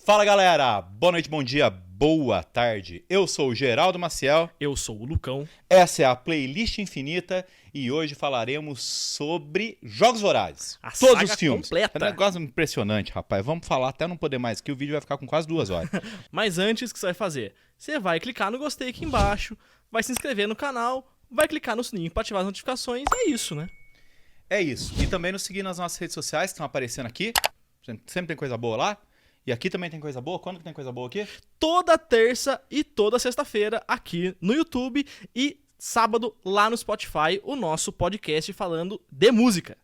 Fala galera, boa noite, bom dia, boa tarde. Eu sou o Geraldo Maciel. Eu sou o Lucão. Essa é a Playlist Infinita e hoje falaremos sobre Jogos Vorazes. A Todos saga os filmes. completa. É um negócio impressionante, rapaz. Vamos falar até não poder mais, que o vídeo vai ficar com quase 2 horas. Mas antes, o que você vai fazer? Você vai clicar no gostei aqui embaixo, vai se inscrever no canal, vai clicar no sininho para ativar as notificações. É isso, né? É isso. E também nos seguir nas nossas redes sociais, que estão aparecendo aqui. Sempre tem coisa boa lá. E aqui também tem coisa boa? Quando que tem coisa boa aqui? Toda terça e toda sexta-feira aqui no YouTube e sábado lá no Spotify, o nosso podcast falando de música.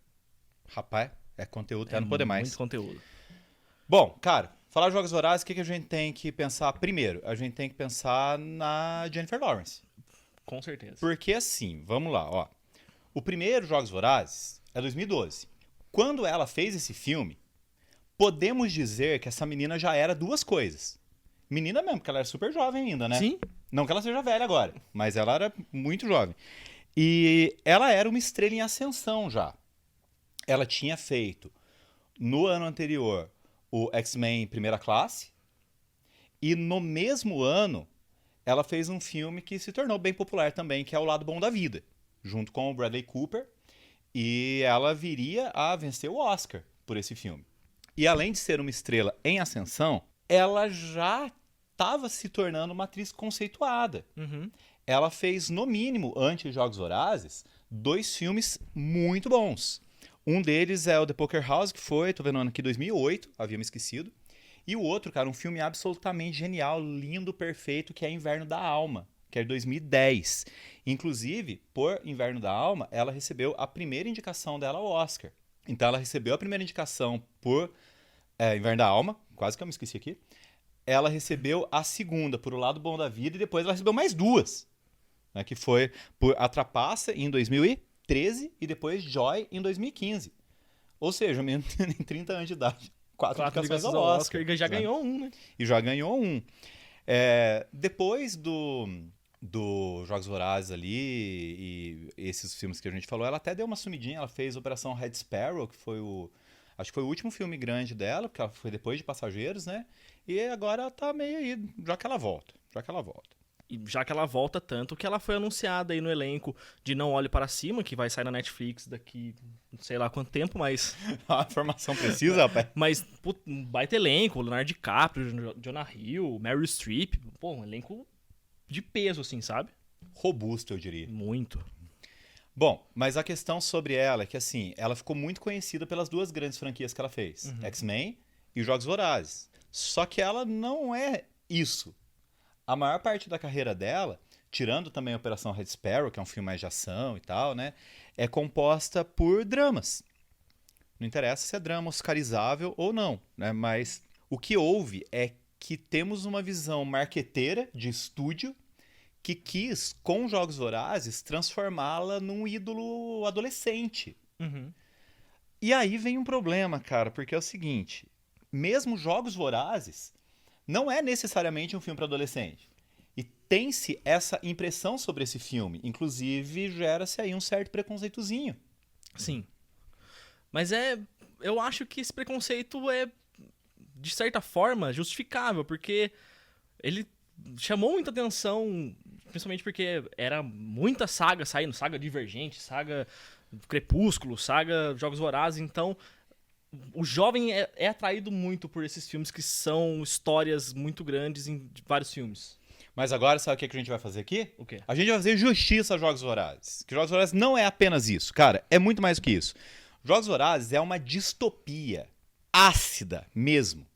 Rapaz, é conteúdo até não poder mais. Muito conteúdo. Bom, cara, falar de Jogos Vorazes, o que a gente tem que pensar primeiro? A gente tem que pensar na Jennifer Lawrence. Com certeza. Porque assim, vamos lá, ó. O primeiro Jogos Vorazes é 2012. Quando ela fez esse filme, podemos dizer que essa menina já era duas coisas. Menina mesmo, porque ela era super jovem ainda, né? Sim. Não que ela seja velha agora, mas ela era muito jovem. E ela era uma estrela em ascensão já. Ela tinha feito, no ano anterior, o X-Men Primeira Classe. E no mesmo ano, ela fez um filme que se tornou bem popular também, que é O Lado Bom da Vida, junto com o Bradley Cooper. E ela viria a vencer o Oscar por esse filme. E além de ser uma estrela em ascensão, ela já estava se tornando uma atriz conceituada. Uhum. Ela fez, no mínimo, antes de Jogos Vorazes, 2 filmes muito bons. Um deles é o The Poker House, que foi, tô vendo ano aqui, 2008, havia me esquecido. E o outro, cara, um filme absolutamente genial, lindo, perfeito, que é Inverno da Alma, que é de 2010. Inclusive, por Inverno da Alma, ela recebeu a primeira indicação dela ao Oscar. Então ela recebeu a primeira indicação por Inverno da Alma, quase que eu me esqueci aqui. Ela recebeu a segunda por O Lado Bom da Vida e depois ela recebeu mais 2. Né, que foi por A Trapaça em 2013 e depois Joy em 2015. Ou seja, o menino tem 30 anos de idade. 4 indicações ao Oscar. E já ganhou um, né? E já ganhou um. Depois do Jogos Vorazes ali e esses filmes que a gente falou, ela até deu uma sumidinha, ela fez Operação Red Sparrow, que foi acho que foi o último filme grande dela, porque ela foi depois de Passageiros, né? E agora ela tá meio aí, já que ela volta. E já que ela volta tanto que ela foi anunciada aí no elenco de Não Olhe Para Cima, que vai sair na Netflix daqui não sei lá quanto tempo, mas... A informação precisa, rapaz. Mas, um baita elenco, Leonardo DiCaprio, Jonah Hill, Meryl Streep, pô, um elenco de peso, assim, sabe? Robusto, eu diria. Muito. Bom, mas a questão sobre ela é que, assim, ela ficou muito conhecida pelas 2 grandes franquias que ela fez. X-Men e os Jogos Vorazes. Só que ela não é isso. A maior parte da carreira dela, tirando também a Operação Red Sparrow, que é um filme mais de ação e tal, né? É composta por dramas. Não interessa se é drama oscarizável ou não, né? Mas o que houve é que temos uma visão marqueteira de estúdio que quis, com Jogos Vorazes, transformá-la num ídolo adolescente. Uhum. E aí vem um problema, cara, porque é o seguinte, mesmo Jogos Vorazes não é necessariamente um filme para adolescente. E tem-se essa impressão sobre esse filme, inclusive gera-se aí um certo preconceitozinho. Sim. Mas eu acho que esse preconceito é, de certa forma, justificável, porque ele chamou muita atenção, principalmente porque era muita saga saindo, saga Divergente, saga Crepúsculo, saga Jogos Vorazes, então o jovem é atraído muito por esses filmes que são histórias muito grandes em vários filmes. Mas agora, sabe o que a gente vai fazer aqui? O quê? A gente vai fazer justiça a Jogos Vorazes. Que Jogos Vorazes não é apenas isso, cara, é muito mais do que isso. Jogos Vorazes é uma distopia ácida mesmo,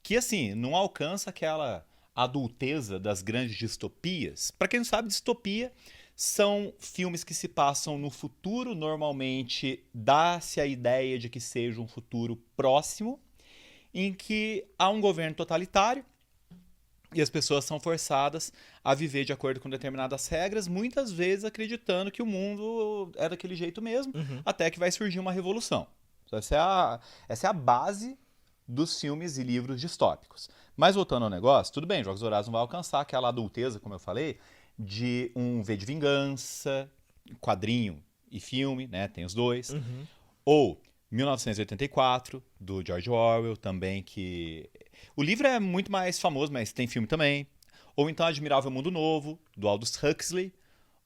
que assim, não alcança aquela adulteza das grandes distopias. Pra quem não sabe, distopia são filmes que se passam no futuro, normalmente dá-se a ideia de que seja um futuro próximo, em que há um governo totalitário e as pessoas são forçadas a viver de acordo com determinadas regras, muitas vezes acreditando que o mundo é daquele jeito mesmo, até que vai surgir uma revolução. Essa é a base dos filmes e livros distópicos. Mas voltando ao negócio, tudo bem, Jogos Vorazes não vai alcançar aquela adulteza, como eu falei, de um V de Vingança, quadrinho e filme, né? Tem os dois. Ou 1984, do George Orwell, também que... O livro é muito mais famoso, mas tem filme também. Ou então Admirável Mundo Novo, do Aldous Huxley.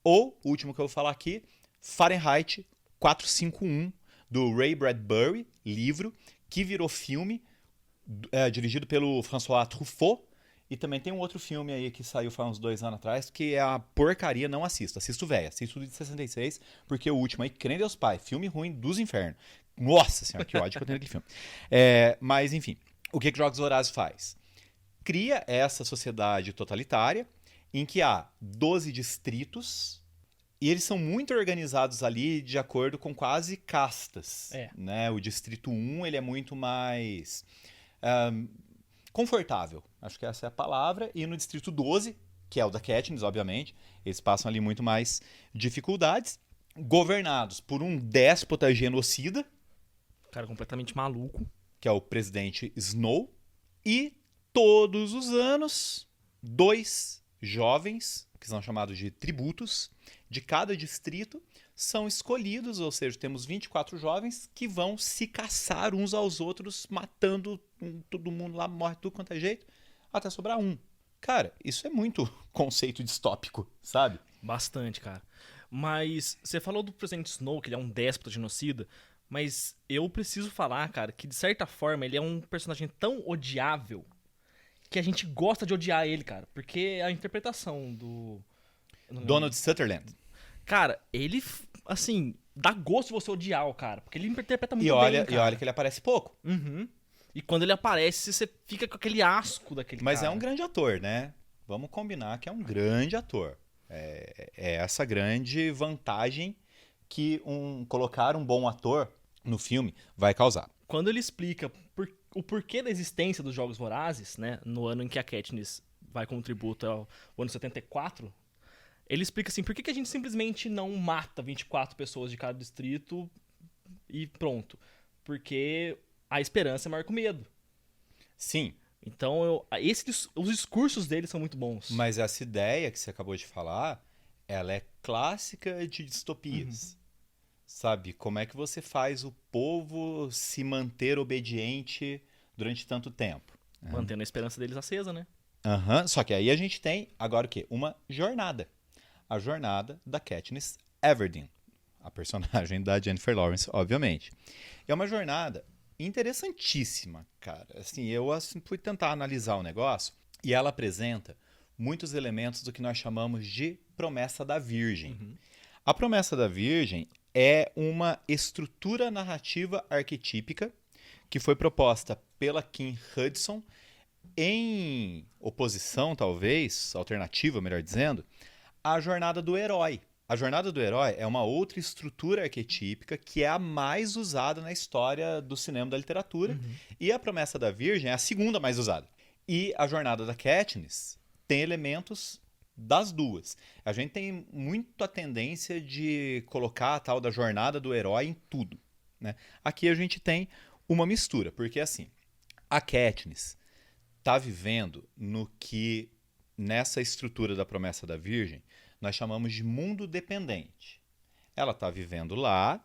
Ou, o último que eu vou falar aqui, Fahrenheit 451, do Ray Bradbury, livro, que virou filme, dirigido pelo François Truffaut. E também tem um outro filme aí que saiu faz uns 2 anos atrás, que é a porcaria, não assisto. Assisto velho, assisto de 66, porque o último aí, Crê em Deus Pai, filme ruim dos infernos. Nossa senhora, que ódio que eu tenho aquele filme. Mas, enfim, o que Jogos Vorazes faz? Cria essa sociedade totalitária, em que há 12 distritos, e eles são muito organizados ali de acordo com quase castas. Né? O distrito 1, ele é muito mais... confortável, acho que essa é a palavra, e no distrito 12, que é o da Katniss, obviamente, eles passam ali muito mais dificuldades, governados por um déspota genocida, Cara, completamente maluco. que é o presidente Snow, e todos os anos, 2 jovens, que são chamados de tributos, de cada distrito, são escolhidos, ou seja, temos 24 jovens que vão se caçar uns aos outros, matando todo mundo lá, morre tudo quanto é jeito, até sobrar um. Cara, isso é muito conceito distópico, sabe? Bastante, cara. Mas você falou do presidente Snow, que ele é um déspota genocida, mas eu preciso falar, cara, que de certa forma ele é um personagem tão odiável que a gente gosta de odiar ele, cara, porque a interpretação do... Donald Sutherland. Cara, ele, assim, dá gosto de você odiar o cara, porque ele interpreta muito E olha, bem, cara. e olha que ele aparece pouco. Uhum. E quando ele aparece, você fica com aquele asco daquele Mas cara. é um grande ator, né? Vamos combinar que é um grande ator. É essa grande vantagem que colocar um bom ator no filme vai causar. Quando ele explica o porquê da existência dos Jogos Vorazes, né, no ano em que a Katniss vai como tributo ao ano 74, ele explica assim, por que a gente simplesmente não mata 24 pessoas de cada distrito e pronto? Porque a esperança é maior que o medo. Sim. Então, os discursos dele são muito bons. Mas essa ideia que você acabou de falar, ela é clássica de distopias. Sabe? Como é que você faz o povo se manter obediente durante tanto tempo? Mantendo a esperança deles acesa, né? Só que aí a gente tem, agora o quê? Uma jornada. A jornada da Katniss Everdeen, a personagem da Jennifer Lawrence, obviamente. É uma jornada interessantíssima, cara. Assim, eu fui tentar analisar o negócio e ela apresenta muitos elementos do que nós chamamos de promessa da Virgem. A promessa da Virgem é uma estrutura narrativa arquetípica que foi proposta pela Kim Hudson em oposição, talvez, alternativa, melhor dizendo, à jornada do herói. A jornada do herói é uma outra estrutura arquetípica que é a mais usada na história do cinema e da literatura. E a promessa da Virgem é a segunda mais usada. E a jornada da Katniss tem elementos das duas. A gente tem muito a tendência de colocar a tal da jornada do herói em tudo, né? Aqui a gente tem uma mistura, porque assim, a Katniss está vivendo no que, nessa estrutura da promessa da Virgem, nós chamamos de mundo dependente. Ela está vivendo lá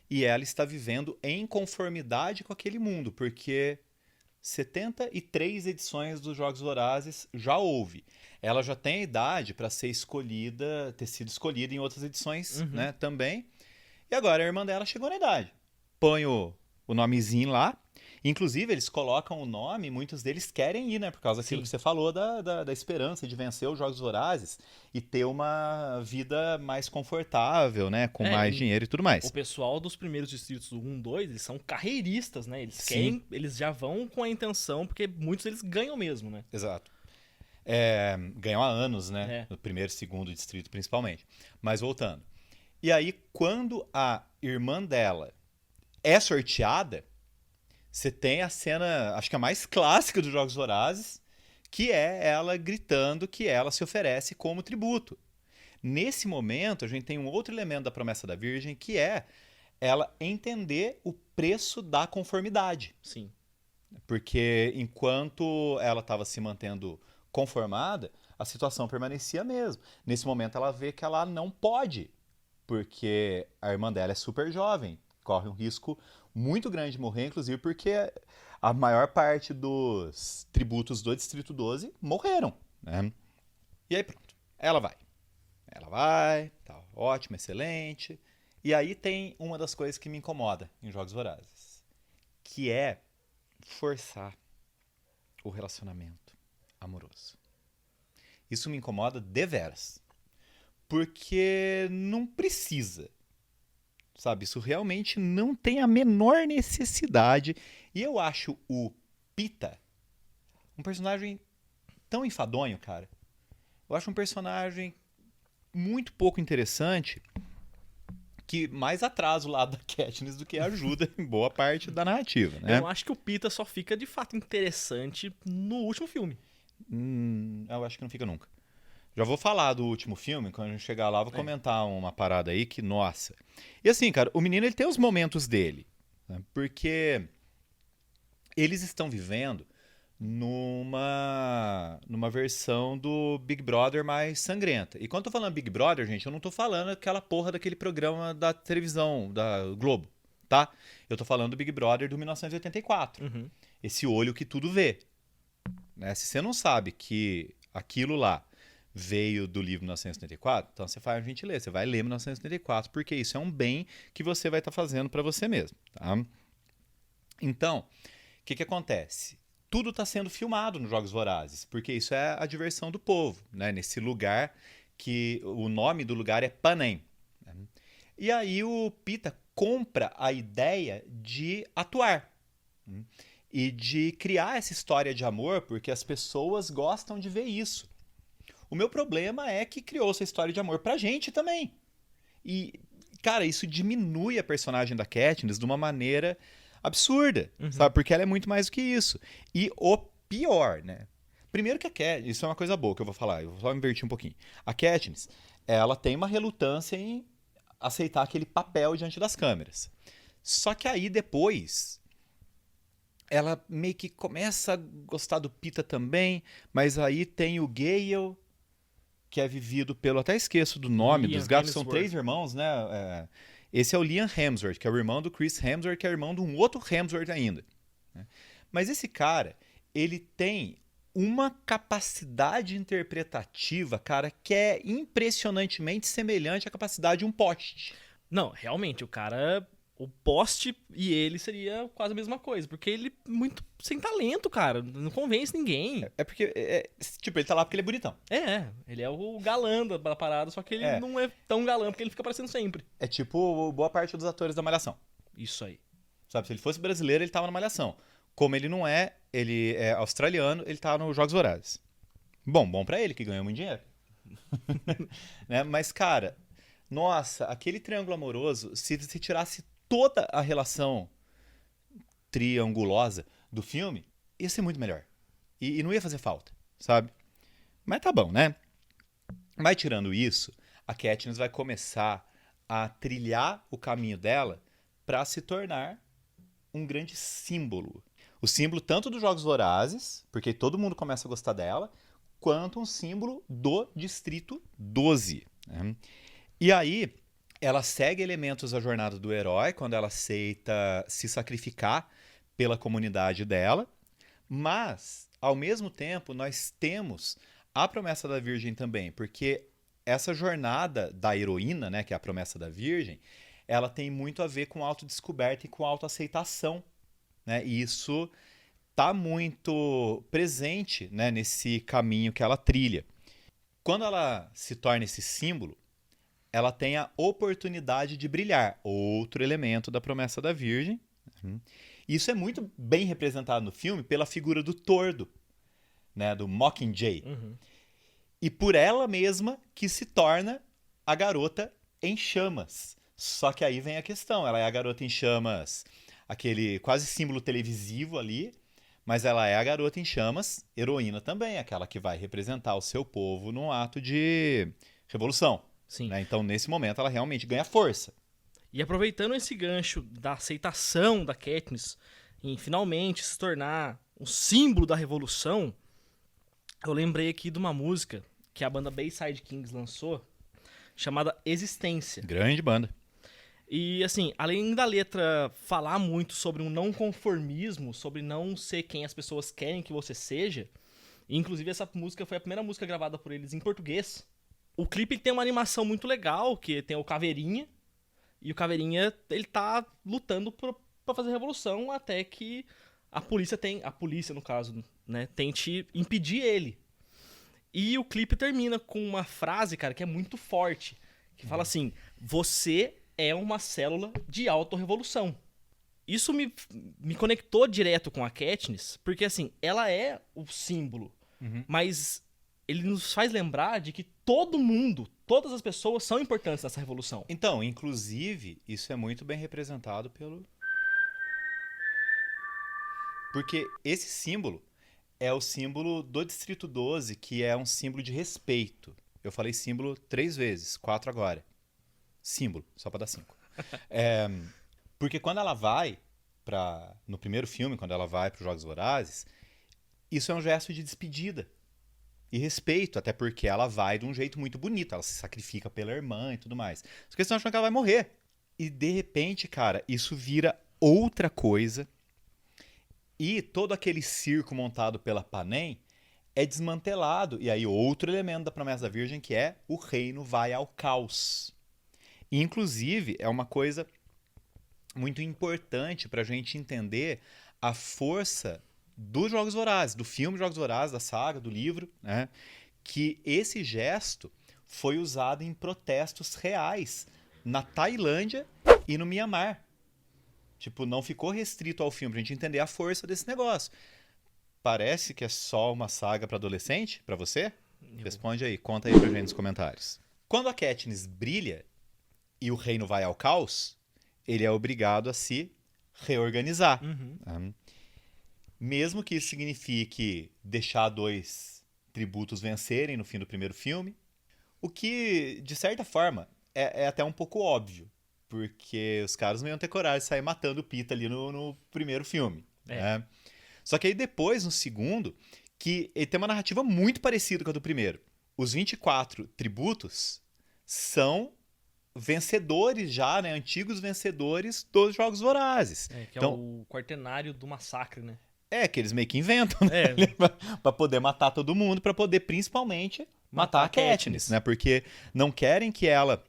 e ela está vivendo em conformidade com aquele mundo, porque 73 edições dos Jogos Vorazes já houve. Ela já tem a idade para ser escolhida, ter sido escolhida em outras edições, né, também. E agora a irmã dela chegou na idade. Põe o nomezinho lá. Inclusive, eles colocam o nome, muitos deles querem ir, né? Por causa daquilo que você falou da esperança de vencer os Jogos Vorazes e ter uma vida mais confortável, né? Com mais dinheiro e tudo mais. O pessoal dos primeiros distritos do 1, 2, eles são carreiristas, né? Eles Sim. querem, eles já vão com a intenção, porque muitos deles ganham mesmo, né? Exato. Ganham há anos, né? No primeiro e segundo distrito, principalmente. Mas voltando. E aí, quando a irmã dela é sorteada, você tem a cena, acho que a mais clássica dos Jogos Vorazes, que é ela gritando que ela se oferece como tributo. Nesse momento, a gente tem um outro elemento da promessa da Virgem, que é ela entender o preço da conformidade. Sim. Porque enquanto ela estava se mantendo conformada, a situação permanecia a mesma. Nesse momento, ela vê que ela não pode, porque a irmã dela é super jovem, corre um risco muito grande de morrer, inclusive porque a maior parte dos tributos do Distrito 12 morreram, né? E aí pronto, ela vai, tá ótimo, excelente. E aí tem uma das coisas que me incomoda em Jogos Vorazes, que é forçar o relacionamento amoroso. Isso me incomoda deveras, porque não precisa, sabe? Isso realmente não tem a menor necessidade. E eu acho o Pita um personagem tão enfadonho, cara. Eu acho um personagem muito pouco interessante, que mais atrasa o lado da Katniss do que ajuda em boa parte da narrativa, né? Eu acho que o Pita só fica de fato interessante no último filme. Eu acho que não fica nunca. Já vou falar do último filme, quando a gente chegar lá, vou comentar uma parada aí que, nossa. E assim, cara, o menino ele tem os momentos dele, né? Porque eles estão vivendo numa versão do Big Brother mais sangrenta. E quando eu tô falando Big Brother, gente, eu não tô falando aquela porra daquele programa da televisão, da Globo, tá? Eu tô falando do Big Brother do 1984. Uhum. Esse olho que tudo vê. Né? Se você não sabe que aquilo lá veio do livro 1974, então você faz a gentileza, você vai ler 1974, porque isso é um bem que você vai estar fazendo para você mesmo. Tá? Então, o que acontece? Tudo está sendo filmado nos Jogos Vorazes, porque isso é a diversão do povo, né? Nesse lugar que o nome do lugar é Panem. Né? E aí o Pita compra a ideia de atuar. E de criar essa história de amor, porque as pessoas gostam de ver isso. O meu problema é que criou essa história de amor pra gente também. E, cara, isso diminui a personagem da Katniss de uma maneira absurda, sabe? Porque ela é muito mais do que isso. E o pior, né? Primeiro que a Katniss, isso é uma coisa boa que eu vou falar, eu vou só invertir um pouquinho. A Katniss, ela tem uma relutância em aceitar aquele papel diante das câmeras. Só que aí depois ela meio que começa a gostar do Pita também, mas aí tem o Gale, que é vivido pelo... Até esqueço do nome Liam dos gatos, são Hemsworth. 3 irmãos, né? Esse é o Liam Hemsworth, que é o irmão do Chris Hemsworth, que é irmão de um outro Hemsworth ainda. Né? Mas esse cara, ele tem uma capacidade interpretativa, cara, que é impressionantemente semelhante à capacidade de um poste. Não, realmente, o cara... O poste e ele seria quase a mesma coisa. Porque ele é muito sem talento, cara. Não convence ninguém. É porque, tipo, ele tá lá porque ele é bonitão. Ele é o galã da parada, só que ele não é tão galã porque ele fica aparecendo sempre. É tipo boa parte dos atores da Malhação. Isso aí. Sabe, se ele fosse brasileiro, ele tava na Malhação. Como ele não é, ele é australiano, ele tá nos Jogos Vorazes. Bom pra ele, que ganhou muito dinheiro. Né? Mas, cara, nossa, aquele triângulo amoroso, se tirasse toda a relação triangulosa do filme, ia ser muito melhor. E não ia fazer falta, sabe? Mas tá bom, né? Mas tirando isso, a Katniss vai começar a trilhar o caminho dela para se tornar um grande símbolo. O símbolo tanto dos Jogos Vorazes, porque todo mundo começa a gostar dela, quanto um símbolo do Distrito 12. Né? E aí, ela segue elementos da jornada do herói, quando ela aceita se sacrificar pela comunidade dela, mas, ao mesmo tempo, nós temos a promessa da Virgem também, porque essa jornada da heroína, né, que é a promessa da Virgem, ela tem muito a ver com autodescoberta e com autoaceitação, né? E isso está muito presente, né, nesse caminho que ela trilha. Quando ela se torna esse símbolo, ela tem a oportunidade de brilhar, outro elemento da promessa da Virgem. Isso é muito bem representado no filme pela figura do Tordo, né, do Mockingjay. E por ela mesma que se torna a garota em chamas. Só que aí vem a questão, ela é a garota em chamas, aquele quase símbolo televisivo ali, mas ela é a garota em chamas, heroína também, aquela que vai representar o seu povo num ato de revolução. Sim. Né? Então, nesse momento, ela realmente ganha força. E aproveitando esse gancho da aceitação da Katniss em finalmente se tornar um símbolo da revolução, eu lembrei aqui de uma música que a banda Bayside Kings lançou, chamada Existência. Grande banda. E, assim, além da letra falar muito sobre um não conformismo, sobre não ser quem as pessoas querem que você seja, e, inclusive essa música foi a primeira música gravada por eles em português. O clipe tem uma animação muito legal, que tem o Caveirinha, e o Caveirinha, ele tá lutando pra fazer revolução até que a polícia no caso, né, tente impedir ele. E o clipe termina com uma frase, cara, que é muito forte, que fala assim: você é uma célula de autorrevolução. Isso me conectou direto com a Katniss, porque assim, ela é o símbolo, mas ele nos faz lembrar de que todo mundo, todas as pessoas são importantes nessa revolução. Então, inclusive, isso é muito bem representado porque esse símbolo é o símbolo do Distrito 12, que é um símbolo de respeito. Eu falei símbolo 3 vezes, 4 agora. Símbolo, só pra dar 5. Porque quando ela vai no primeiro filme, quando ela vai para os Jogos Vorazes, isso é um gesto de despedida e respeito, até porque ela vai de um jeito muito bonito, ela se sacrifica pela irmã e tudo mais. Só que eles estão achando que ela vai morrer. E de repente, cara, isso vira outra coisa e todo aquele circo montado pela Panem é desmantelado. E aí outro elemento da promessa da Virgem, que é o reino vai ao caos. E, inclusive, é uma coisa muito importante para a gente entender a força dos Jogos Vorazes, do filme Jogos Vorazes, da saga, do livro, né? Que esse gesto foi usado em protestos reais na Tailândia e no Mianmar. Tipo, não ficou restrito ao filme, pra gente entender a força desse negócio. Parece que é só uma saga para adolescente, para você? Responde aí, conta aí pra gente nos comentários. Quando a Katniss brilha e o reino vai ao caos, ele é obrigado a se reorganizar. Mesmo que isso signifique deixar 2 tributos vencerem no fim do primeiro filme, o que, de certa forma, é até um pouco óbvio, porque os caras não iam ter coragem de sair matando o Pita ali no primeiro filme. Né? Só que aí depois, no segundo, que ele tem uma narrativa muito parecida com a do primeiro. Os 24 tributos são vencedores já, né? Antigos vencedores dos Jogos Vorazes. Que então, é o quaternário do massacre, né? Que eles meio que inventam, né? Pra poder matar todo mundo, pra poder principalmente matar a Katniss, né? Porque não querem que ela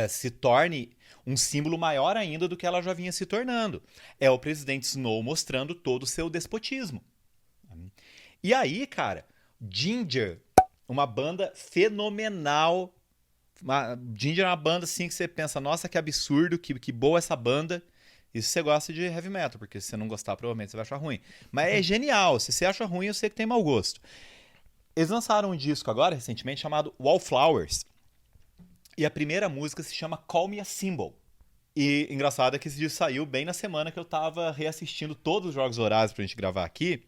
se torne um símbolo maior ainda do que ela já vinha se tornando. É o presidente Snow mostrando todo o seu despotismo. E aí, cara, Ginger, uma banda fenomenal. Ginger é uma banda assim que você pensa, nossa, que absurdo, que boa essa banda. Isso você gosta de heavy metal, porque se você não gostar, provavelmente você vai achar ruim. Mas é genial, se você acha ruim, eu sei que tem mau gosto. Eles lançaram um disco agora, recentemente, chamado Wallflowers. E a primeira música se chama Call Me a Symbol. E engraçado é que esse disco saiu bem na semana que eu tava reassistindo todos os Jogos Vorazes pra gente gravar aqui.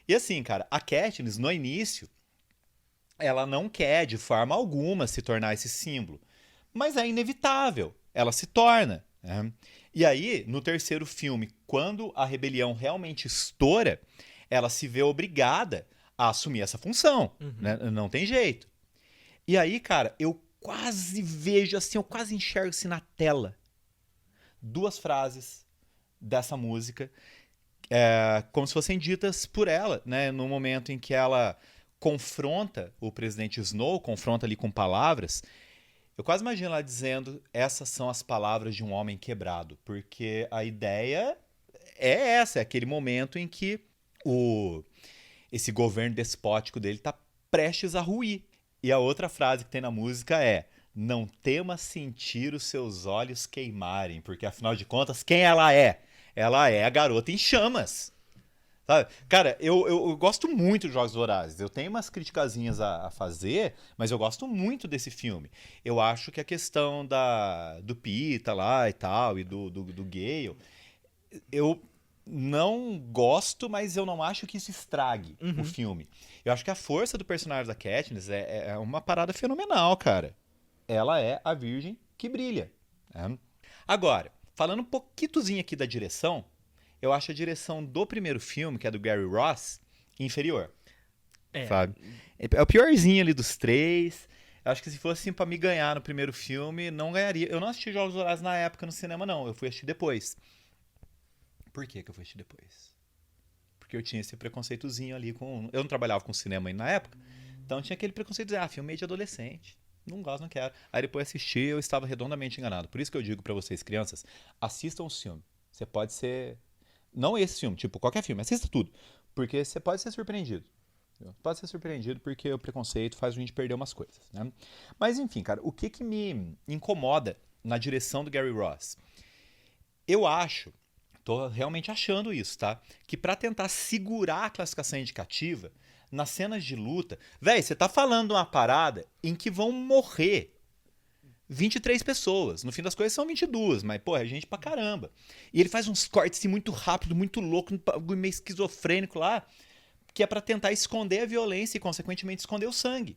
E assim, cara, a Katniss, no início, ela não quer de forma alguma se tornar esse símbolo. Mas é inevitável, ela se torna. Né? E aí, no terceiro filme, quando a rebelião realmente estoura, ela se vê obrigada a assumir essa função. Né? Não tem jeito. E aí, cara, eu quase vejo assim, eu quase enxergo assim na tela 2 frases dessa música, como se fossem ditas por ela, né? No momento em que ela confronta o presidente Snow, confronta ali com palavras. Eu quase imagino ela dizendo: essas são as palavras de um homem quebrado, porque a ideia é essa, é aquele momento em que esse governo despótico dele está prestes a ruir. E a outra frase que tem na música é: não tema sentir os seus olhos queimarem, porque afinal de contas, quem ela é? Ela é a garota em chamas. Sabe? Cara, eu gosto muito de Jogos Vorazes. Eu tenho umas criticazinhas a fazer, mas eu gosto muito desse filme. Eu acho que a questão do Pita lá e tal, e do Gale, eu não gosto, mas eu não acho que isso estrague o filme. Eu acho que a força do personagem da Katniss é uma parada fenomenal, cara. Ela é a virgem que brilha. Né? Agora, falando um pouquinhozinho aqui da direção, eu acho a direção do primeiro filme, que é do Gary Ross, inferior. Sabe? É o piorzinho ali dos 3. Eu acho que se fosse assim pra me ganhar no primeiro filme, não ganharia. Eu não assisti Jogos Vorazes na época no cinema, não. Eu fui assistir depois. Por que que eu fui assistir depois? Porque eu tinha esse preconceitozinho ali com... Eu não trabalhava com cinema ainda na época, então tinha aquele preconceito de filme meio de adolescente. Não gosto, não quero. Aí depois assisti, eu estava redondamente enganado. Por isso que eu digo pra vocês, crianças, assistam o filme. Você pode ser... Não esse filme, tipo, qualquer filme, assista tudo. Porque você pode ser surpreendido. Pode ser surpreendido porque o preconceito faz a gente perder umas coisas, né? Mas enfim, cara, o que me incomoda na direção do Gary Ross? Eu acho, tô realmente achando isso, tá? Que pra tentar segurar a classificação indicativa, nas cenas de luta... Véi, você tá falando uma parada em que vão morrer 23 pessoas. No fim das coisas são 22, mas, pô, é gente pra caramba. E ele faz uns cortes assim, muito rápido, muito louco, meio esquizofrênico lá, que é pra tentar esconder a violência e, consequentemente, esconder o sangue.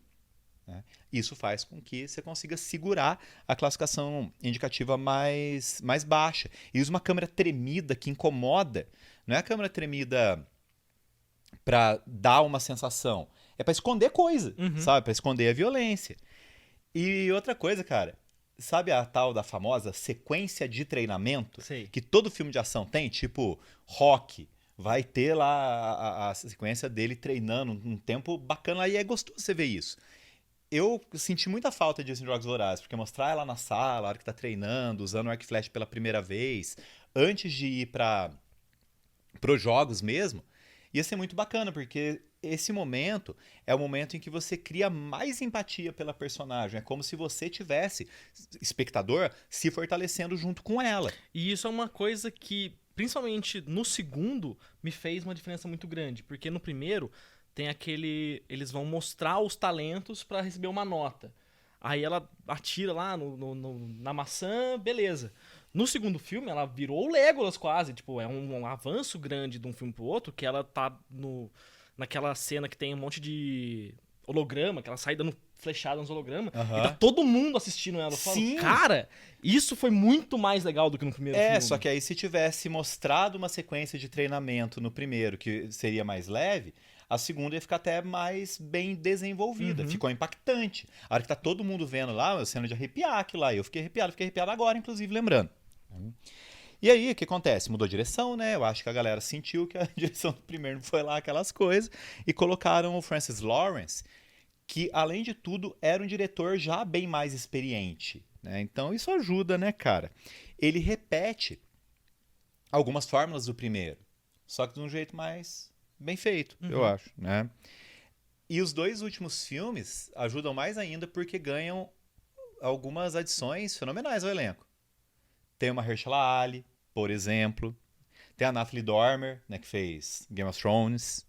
Né? Isso faz com que você consiga segurar a classificação indicativa mais baixa. E usa uma câmera tremida que incomoda. Não é a câmera tremida pra dar uma sensação. É pra esconder coisa, sabe? Pra esconder a violência. E outra coisa, cara, sabe a tal da famosa sequência de treinamento Sei. que todo filme de ação tem? Tipo, Rock, vai ter lá a sequência dele treinando um tempo bacana e é gostoso você ver isso. Eu senti muita falta disso em Jogos Vorazes, porque mostrar ela na sala, a hora que tá treinando, usando o arco e flecha pela primeira vez, antes de ir pros jogos mesmo, ia ser muito bacana, porque esse momento é o momento em que você cria mais empatia pela personagem. É como se você tivesse, espectador, se fortalecendo junto com ela. E isso é uma coisa que, principalmente no segundo, me fez uma diferença muito grande. Porque no primeiro tem aquele... Eles vão mostrar os talentos pra receber uma nota. Aí ela atira lá na maçã, beleza. No segundo filme, ela virou o Legolas quase. Tipo, é um avanço grande de um filme pro outro, que ela tá naquela cena que tem um monte de holograma, que ela sai dando flechada nos hologramas, e tá todo mundo assistindo ela. Eu falo, Sim. cara, isso foi muito mais legal do que no primeiro filme. Só que aí se tivesse mostrado uma sequência de treinamento no primeiro, que seria mais leve, a segunda ia ficar até mais bem desenvolvida. Ficou impactante. A hora que tá todo mundo vendo lá, a cena de arrepiar aquilo lá. Eu fiquei arrepiado agora, inclusive, lembrando. E aí, o que acontece? Mudou a direção, né? Eu acho que a galera sentiu que a direção do primeiro não foi lá aquelas coisas. E colocaram o Francis Lawrence, que, além de tudo, era um diretor já bem mais experiente. Né? Então, isso ajuda, né, cara? Ele repete algumas fórmulas do primeiro, só que de um jeito mais bem feito, eu acho, né? E os dois últimos filmes ajudam mais ainda porque ganham algumas adições fenomenais ao elenco. Tem uma Mahershala Ali, por exemplo. Tem a Natalie Dormer, né, que fez Game of Thrones.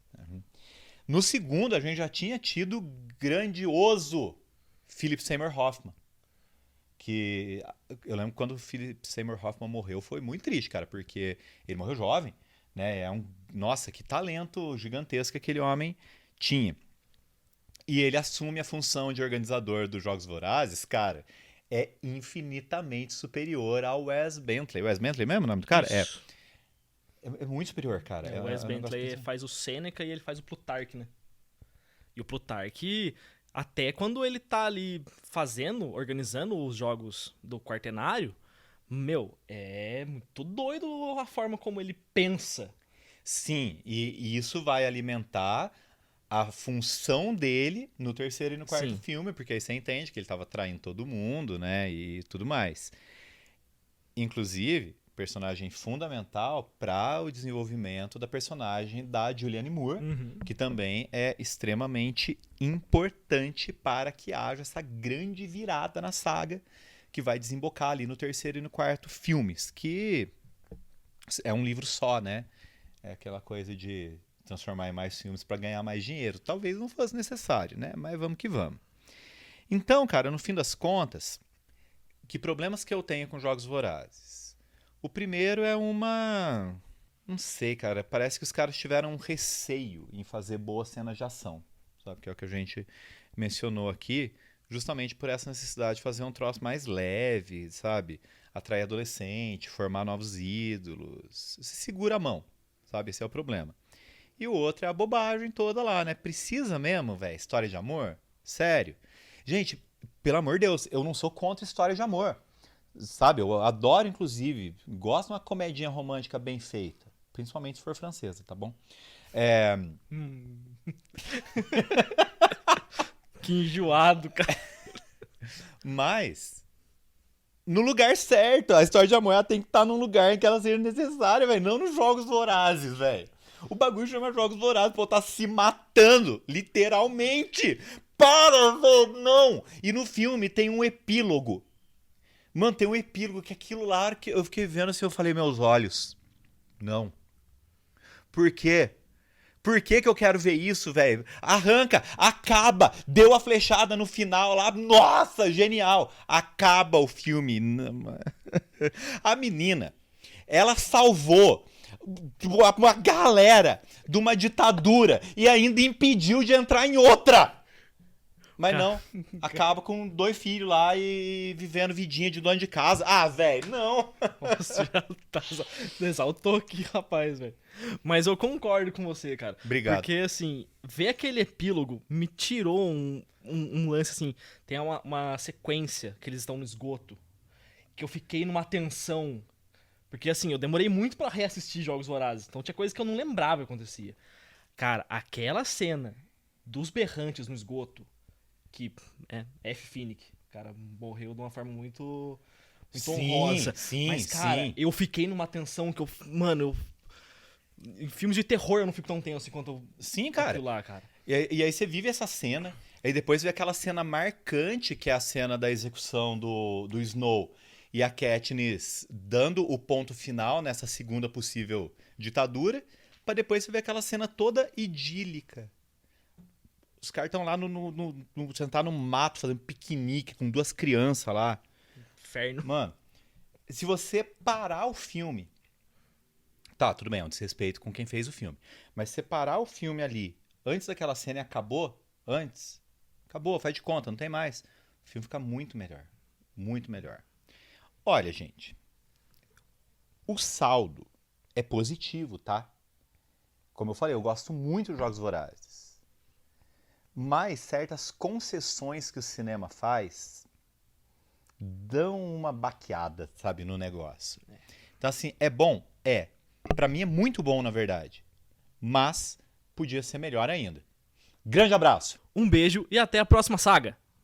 No segundo, a gente já tinha tido o grandioso Philip Seymour Hoffman. Que eu lembro quando o Philip Seymour Hoffman morreu, foi muito triste, cara, porque ele morreu jovem, né? Nossa, que talento gigantesco que aquele homem tinha. E ele assume a função de organizador dos Jogos Vorazes, cara, é infinitamente superior ao Wes Bentley. Wes Bentley mesmo o nome do cara? Isso. É muito superior, cara. O Wes um Bentley negócio faz o Seneca e ele faz o Plutarch, né? E o Plutarch, até quando ele tá ali organizando os jogos do Quaternário, meu, é muito doido a forma como ele pensa. Sim, e isso vai alimentar a função dele no terceiro e no quarto Sim. filme, porque aí você entende que ele estava traindo todo mundo, né, e tudo mais. Inclusive, personagem fundamental para o desenvolvimento da personagem da Julianne Moore, que também é extremamente importante para que haja essa grande virada na saga que vai desembocar ali no terceiro e no quarto filmes, que é um livro só, né? É aquela coisa de transformar em mais filmes para ganhar mais dinheiro. Talvez não fosse necessário, né? Mas vamos que vamos. Então, cara, no fim das contas, que problemas que eu tenho com Jogos Vorazes? O primeiro é uma... Não sei, cara. Parece que os caras tiveram um receio em fazer boas cenas de ação. Sabe? Que é o que a gente mencionou aqui. Justamente por essa necessidade de fazer um troço mais leve, sabe? Atrair adolescente, formar novos ídolos. Você segura a mão, sabe? Esse é o problema. E o outro é a bobagem toda lá, né? Precisa mesmo, velho? História de amor? Sério? Gente, pelo amor de Deus, eu não sou contra história de amor. Sabe, eu adoro, inclusive, gosto de uma comedinha romântica bem feita. Principalmente se for francesa, tá bom? Que enjoado, cara. Mas, no lugar certo, a história de amor ela tem que estar num lugar em que ela seja necessária, velho. Não nos Jogos Vorazes, velho. O bagulho chama Jogos Vorazes, pô, tá se matando, literalmente. Para, velho, não! E no filme tem um epílogo. Mano, tem um epílogo que aquilo lá, que eu fiquei vendo assim, eu falei, meus olhos. Não. Por quê? Por que eu quero ver isso, velho? Arranca, acaba, deu a flechada no final lá, nossa, genial. Acaba o filme. A menina, ela salvou uma galera de uma ditadura e ainda impediu de entrar em outra. Mas não, acaba com 2 filhos lá e vivendo vidinha de dono de casa. Ah, velho, não. Nossa, já tá exaltou aqui, rapaz, velho. Mas eu concordo com você, cara. Obrigado. Porque, assim, ver aquele epílogo me tirou um lance, assim. Tem uma sequência que eles estão no esgoto, que eu fiquei numa tensão. Porque, assim, eu demorei muito pra reassistir Jogos Vorazes. Então tinha coisa que eu não lembrava que acontecia. Cara, aquela cena dos berrantes no esgoto, que F. Finnick, o cara morreu de uma forma muito honrosa. Sim, mas, cara, sim. eu fiquei numa tensão que em filmes de terror eu não fico tão tenso quanto Sim, cara. aquilo lá, cara. E aí você vive essa cena, aí depois vê aquela cena marcante, que é a cena da execução do Snow e a Katniss dando o ponto final nessa segunda possível ditadura, pra depois você ver aquela cena toda idílica. Os caras estão lá sentar no mato, fazendo piquenique com 2 crianças lá. Inferno. Mano, se você parar o filme... Tá, tudo bem, é um desrespeito com quem fez o filme. Mas se você parar o filme ali, antes daquela cena e acabou, acabou, faz de conta, não tem mais. O filme fica muito melhor. Muito melhor. Olha, gente, o saldo é positivo, tá? Como eu falei, eu gosto muito de Jogos Vorazes. Mas certas concessões que o cinema faz dão uma baqueada, sabe, no negócio. Então, assim, é bom? É. Pra mim é muito bom, na verdade. Mas podia ser melhor ainda. Grande abraço! Um beijo e até a próxima saga.